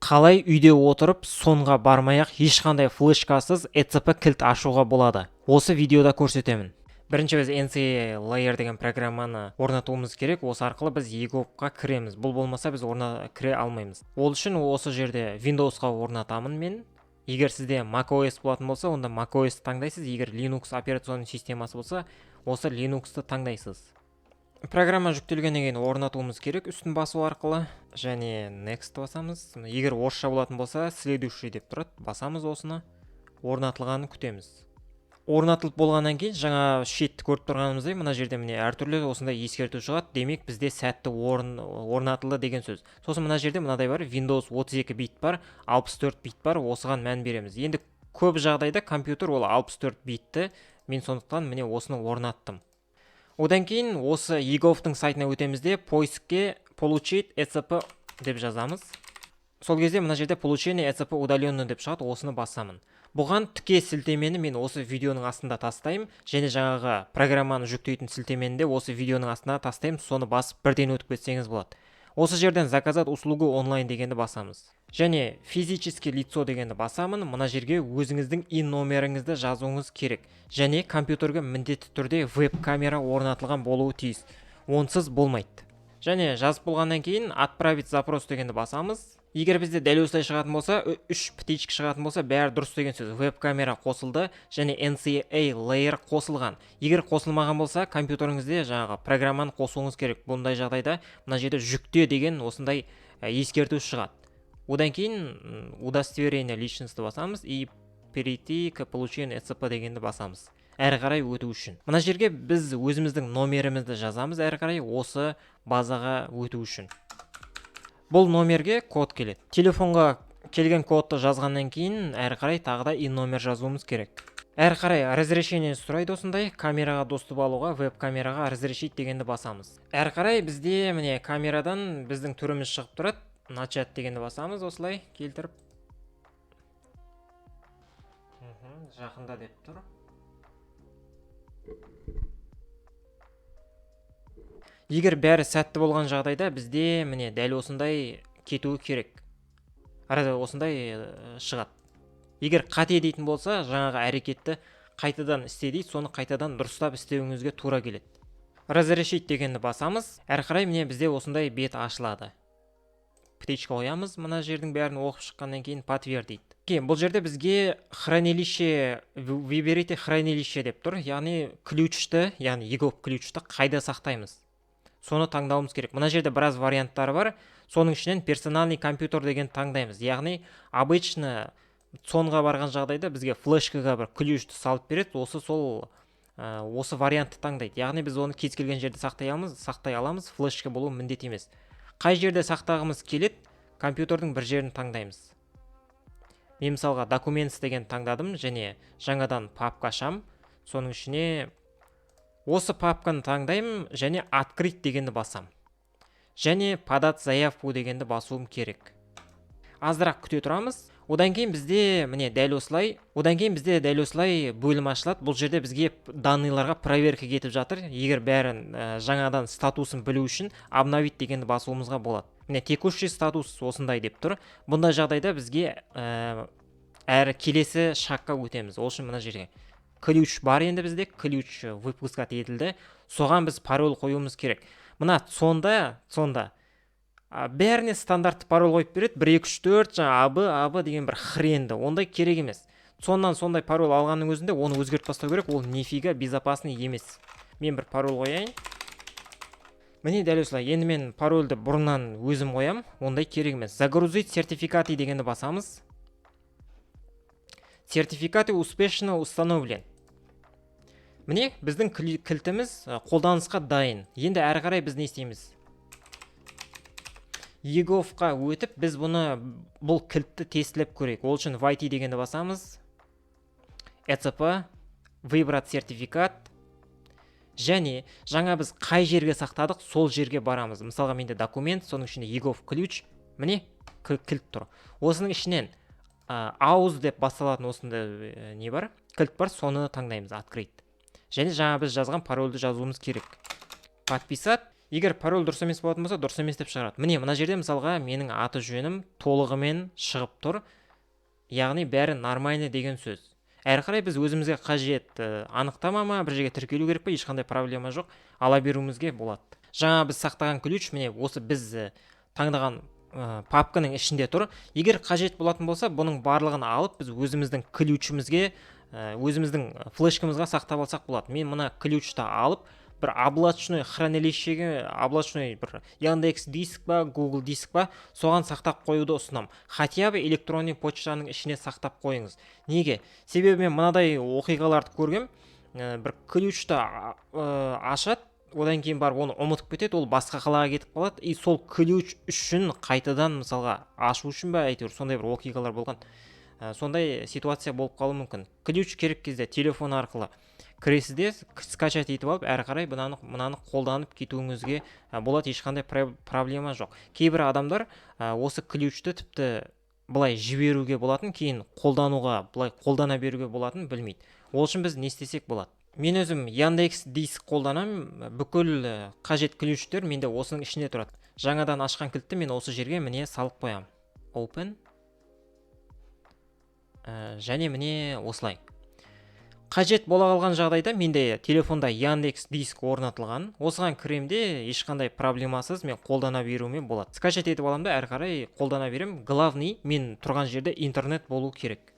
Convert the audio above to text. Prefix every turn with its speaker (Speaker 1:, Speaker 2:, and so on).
Speaker 1: Қалай үйде отырып сонға бармай-ақ ешқандай флешкасыз ECP кілт ашуға болады? Осы видеода көрсетемін. Бірінші біз NC Layer деген программаны орнатуымыз керек. Осы арқылы біз EGOPқа кіреміз. Бұл болмаса біз кіре алмаймыз. Ол үшін осы жерде Windowsқа орнатамын мен. Егер сізде macOS болатын болса, онда macOS таңдайсыз. Егер Linux операционный системасы болса, осы Linuxты таңдайсыз. Программа жүктелгеннен кейін орнатуымыз керек үстін басу арқылы, және next басамыз. Егер орысша болатын болса, следующий деп тұрады. Басамыз осыны. Орнатылғанын күтеміз. Орнатылып болғаннан кейін жаңа шетті көріп тұрғанымыздай, мына жерде міне әртүрлі осындай ескерту шығады. Демек, бізде сәтті орнатылды деген сөз. Сосын мына жерде мынадай бар, Windows 32 бит бар, 64 бит бар, осыған мән береміз. Енді көп жағдайда компьютер ол 64 битті, мен сондықтан міне осыны орнаттым. Одан кейін осы EGOV-тың сайтына өтемізде поискке получить ECP деп жазамыз. Сол кезде мына жерде получение ECP удаленно деп шығады, осыны басамын. Бұған тіке сілтемені мен осы видеоның астында тастаймын, және жаңағы программаны жүктейтін сілтемені де осы видеоның астына тастаймын, соны басып бірден өтіп кетсеңіз болады. Осы жерден заказать услугу онлайн дегенді басамыз. Және физически лицо дегенді басамын. Мына жерге өзіңіздің номеріңізді жазуыңыз керек. Және компьютерге міндетті түрде веб-камера орнатылған болуы тиіс. Онсыз болмайды. Және жазып болғаннан кейін отправить запрос дегенді басамыз. Егер бізде дәл осылай шығатын болса, 3 птичка шығатын болса, бәрі дұрыс деген сөз. Веб-камера қосылды, және NCA Layer қосылған. Егер қосылмаған болса, компьютеріңізде жаңағы программаны қосуыңыз керек. Бұндай жағдайда мына жерде жүкте деген осындай ескерту шығады. Одан кейін удостоверение личности басамыз и перейти к получению ECP дегенді басамыз. Әрі қарай өту үшін. Мына жерге біз өзіміздің номерімізді жазамыз, әрі қарай осы базаға өту үшін. Бұл номерге код келеді. Телефонға келген кодты жазғаннан кейін әрі қарай тағы да номер жазуымыз керек. Әрі қарай разрешение сұрайды осындай, камераға доступ алуға, веб-камераға разрешить дегенді басамыз. Әрі қарай бізде міне камерадан біздің түріміз шығып тұрады. Начать дегенді басамыз, осылай келтіріп. Жақында деп тұр. Егер бәрі сәтті болған жағдайда бізде міне дәл осындай кетуі керек. Осындай шығады. Егер қате дейтін болса, жаңағы әрекетті қайтадан істе дейді, соны қайтадан дұрыстап істеуіңізге тура келеді. Разрешить дегенді басамыз. Әрі қарай міне бізде осындай бет ашылады. Птичка қоямыз, мына жердің бәрін оқып шыққаннан кейін подтвердить. Бұл жерде бізге хранилище, выберите хранилище деп тұр. Яғни ключті, яғни EGOV ключті қайда сақтаймыз? Соны таңдауымыз керек. Мына жерде біраз варианттары бар. Соның ішінен персональный компьютер деген таңдаймыз. Яғни обычно сонға барған жағдайда бізге флешкаға бір ключті салып береді. Осы вариантты таңдайды. Яғни біз оны кез келген жерде сақтай аламыз. Флешка болу міндет емес. Қай жерде сақтағымыз келеді, компьютердің бір жерін таңдаймыз. Мен мысалға Documents деген таңдадым, және жаңадан папка ашам. Соның ішіне осы папканы таңдаймын, және открыть дегенді басам. Және подать заявку дегенді басуым керек. Азырақ күте тұрамыз. Одан кейін бізде дәл осылай бөлім ашылады. Бұл жерде бізге данныйларға проверка кетіп жатыр. Егер бәрін жаңадан статусын білу үшін обновить дегенді басуымызға болады. Текущий статус осындай деп тұр. Бұндай жағдайда бізге әрі келесі шаққа өтеміз. Ол үшін мына жерге ключ бар, енді бізде ключ выпускат етілді. Соған біз пароль қоюымыз керек. Мына сонда бәріне стандартты пароль қойып береді. 1, 2, 3, 4, абы деген бір хренді. Ондай керек емес. Сондай пароль алғанның өзінде оны өзгертіп тастау керек. Ол нифига безопасный емес. Мен бір пароль қояйын. Міне дәл осылай. Енді мен парольді бұрыннан өзім қоям. Ондай керек емес. Загрузить сертификаты дегенді басамыз. Сертификаты успешно установлен. Міне біздің кілтіміз қолданысқа дайын. Енді әрі қарай біз не істейміз? EGOV-қа өтіп, біз бұл кілтті тестілеп көрейік. Ол үшін войти дегенді басамыз. ECP, выбрать сертификат. Және жаңа біз қай жерге сақтадық, сол жерге барамыз. Мысалға менде документ, соның ішінде EGOV ключ. Міне кілт тұр. Осының ішінен ауыз деп басталатын осында не бар? Кілт бар, соны таңдаймыз, открыть. Және жаңа біз жазған парольді жазуымыз керек. Подписать. егер пароль дұрыс емес болатын болса, дұрыс емес деп шығарады. Міне мына жерде мысалға менің аты жөнім толығымен шығып тұр, яғни бәрі нормальный деген сөз. Әрі қарай біз өзімізге қажет анықтама ма, бір жерге тіркелу керек па, ешқандай проблема жоқ, ала беруімізге болады. Жаңа біз сақтаған ключ міне осы біз таңдаған папканың ішінде тұр. Егер қажет болатын болса, бұның барлығын алып біз өзіміздің ключімізге, өзіміздің флешкамызға сақтап алсақ болады. Мен мына ключті алып, бір облачной хранилищеге, облачной бір Яндекс диск ба, Google диск ба, соған сақтап қоюды ұсынам. Хотя бы электронный почтаның ішіне сақтап қойыңыз. Неге? Себебі мен мынадай оқиғаларды көргем, бір ключті ашады, одан кейін барып оны ұмытып кетеді, ол басқа қалаға кетіп қалады, и сол ключ үшін қайтадан мысалға ашу үшін ба, әйтеуір сондай бір оқиғалар болған. Сондай ситуация болып қалуы мүмкін. Ключ керек кезде телефон арқылы кіресіз де скачать етіп алып, әрі қарай мынаны қолданып кетуіңізге болады, ешқандай проблема жоқ. Кейбір адамдар осы ключті тіпті былай жіберуге болатын, кейін қолдануға, былай қолдана беруге болатын білмейді. Ол үшін біз не істесек болады? Мен өзім Яндекс диск қолданам, бүкіл қажет ключтер менде осының ішінде тұрады. Жаңадан ашқан кілтті мен осы жерге міне салып қоям. Open. Және міне осылай. Қажет бола қалған жағдайда менде телефонда Яндекс диск орнатылған. Осыған кіремде ешқандай проблемасыз мен қолдана беруіме болады. Скачать етіп аламын да әрі қарай қолдана берем. Главный мен тұрған жерде интернет болу керек.